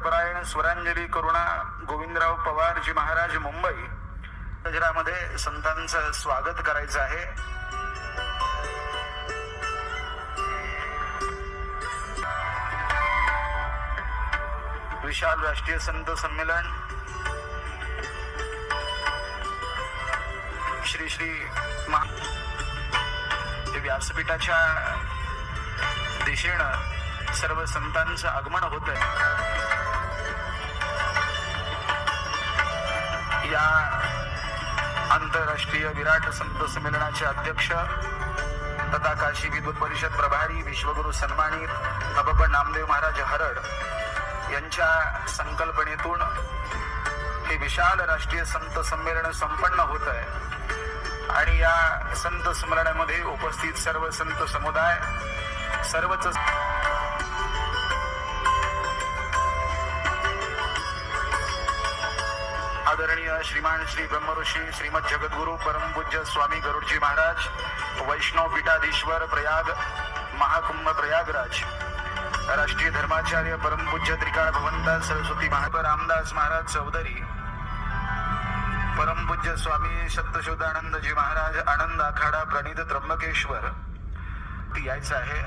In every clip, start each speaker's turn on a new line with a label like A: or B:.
A: भक्तपरायण स्वरांजली करुणा गोविंदराव पवारजी महाराज मुंबई गजरामध्ये संतांचं स्वागत करायचं आहे. विशाल राष्ट्रीय संत संमेलन श्री श्री व्यासपीठाच्या दिशेनं सर्व संतांचं आगमन होत आहे. या आंतरराष्ट्रीय विराट संत संमेलनाचे अध्यक्ष तथा काशी विद्वत परिषद प्रभारी विश्वगुरु सन्मानित अबब नामदेव महाराज हरड यांच्या संकल्पनेतून हे विशाल राष्ट्रीय संत संमेलन संपन्न होत आहे. आणि या संत संमेलनामध्ये उपस्थित सर्व संत समुदाय सर्वच आदरणीय श्रीमान श्री ब्रह्मऋषी श्रीमद जगद्गुरु परमपूज्य स्वामी गरुडजी महाराज वैष्णव पीठाधीश्वर प्रयाग महाकुंभ प्रयागराज राष्ट्रीय धर्माचार्य परमपूज्य त्रिकाळ भगवंत सरस्वती महाराज रामदास महाराज चौधरी परमपूज्य स्वामी सत्यशोधानंदजी महाराज आनंद आखाडा प्रणित त्र्यंबकेश्वर यायचं आहे.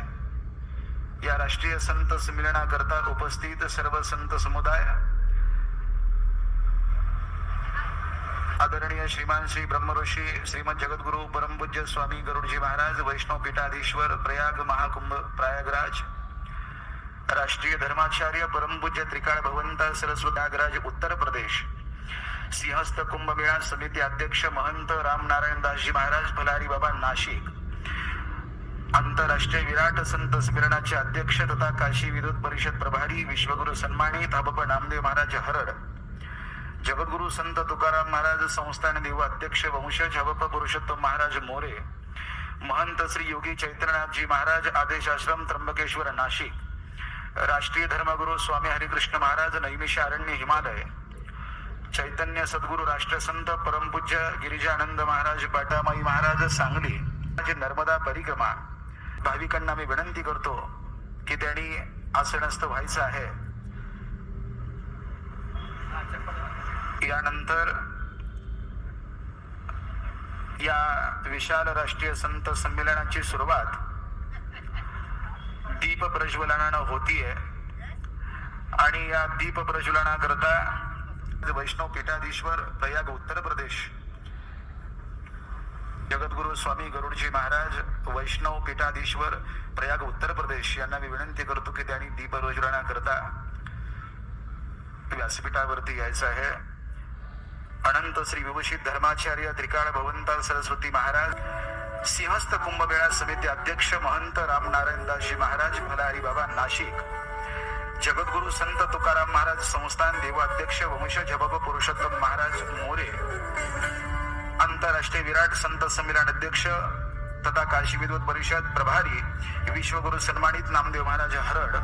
A: या राष्ट्रीय संत संमेलनाकरता उपस्थित सर्व संत समुदाय आदरणीय श्रीमान श्री ब्रह्मऋषी श्रीमद जगद्गुरु परमपूज्य स्वामी गरुडजी महाराज वैष्णव पीठाधीश्वर प्रयाग महाकुंभ प्रयागराज राष्ट्रीय धर्माचार्य परमपूज्य त्रिकाळ भगवंत सरस्वती प्रयागराज उत्तर प्रदेश सिंहस्थ कुंभमेळा समिती अध्यक्ष महंत रामनारायण दासजी महाराज फलारी बाबा नाशिक आंतरराष्ट्रीय विराट संत संमेलनाचे अध्यक्ष तथा काशी विद्वत परिषद प्रभारी विश्वगुरु सन्मानित अबब नामदेव महाराज हरड जगद्गुरु संत तुकाराम महाराज संस्थान देव अध्यक्ष वंशज अबब पुरुषोत्तम महाराज मोरे महंत श्री योगी चैत्रनाथजी महाराज आदेश आश्रम त्र्यंबकेश्वर नाशिक राष्ट्रीय धर्मगुरु स्वामी हरिकृष्ण महाराज नैमिषारण्य हिमालय चैतन्य सद्गुरु राष्ट्रसंत परमपूज्य गिरिजानंद महाराज पाटामाई महाराज सांगली नर्मदा परिक्रमा भाविकांना मी विनंती करतो की त्यांनी आसनस्थ व्हायचं आहे. यानंतर या विशाल राष्ट्रीय संत संमेलनाची सुरुवात दीप प्रज्वलनानं होतीये आणि या दीप प्रज्वलनाकरता वैष्णव पीठाधीश्वर प्रयाग उत्तर प्रदेश जगद्गुरु स्वामी गरुडजी महाराज वैष्णव पीठाधीश्वर प्रयाग उत्तर प्रदेश यांना मी विनंती करतो की त्यांनी दीप प्रज्वलनाकरता व्यासपीठावरती यायचं आहे. अनंत श्री विभूषित धर्माचार्य त्रिकाळ भगवंत सरस्वती महाराज सिंहस्थ कुंभमेळा समिती अध्यक्ष महंत रामनारायण दासजी महाराज फलारी बाबा नाशिक जगद्गुरु संत तुकाराम महाराज संस्थान देव अध्यक्ष वंशज अबब पुरुषोत्तम महाराज मोरे आंतरराष्ट्रीय विराट संत संमेलन अध्यक्ष तथा काशी विद्वत परिषद प्रभारी विश्वगुरु सन्मानित नामदेव महाराज हरड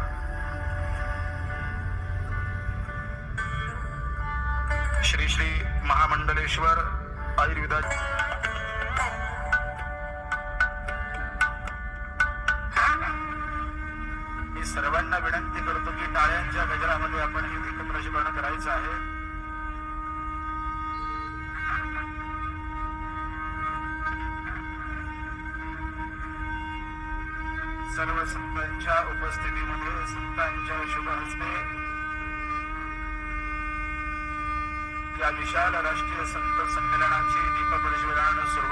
A: श्री श्री महामंडलेश्वर आयुर्वेदा मी सर्वांना विनंती करतो की टाळ्यांच्या गजरामध्ये आपण हे दीप प्रज्वलन करायचं आहे. सर्व संतांच्या उपस्थितीमध्ये संतांच्या शुभ हस्ते या विशाल राष्ट्रीय संत संमेलनाची दीप प्रज्वलनानं सुरुवात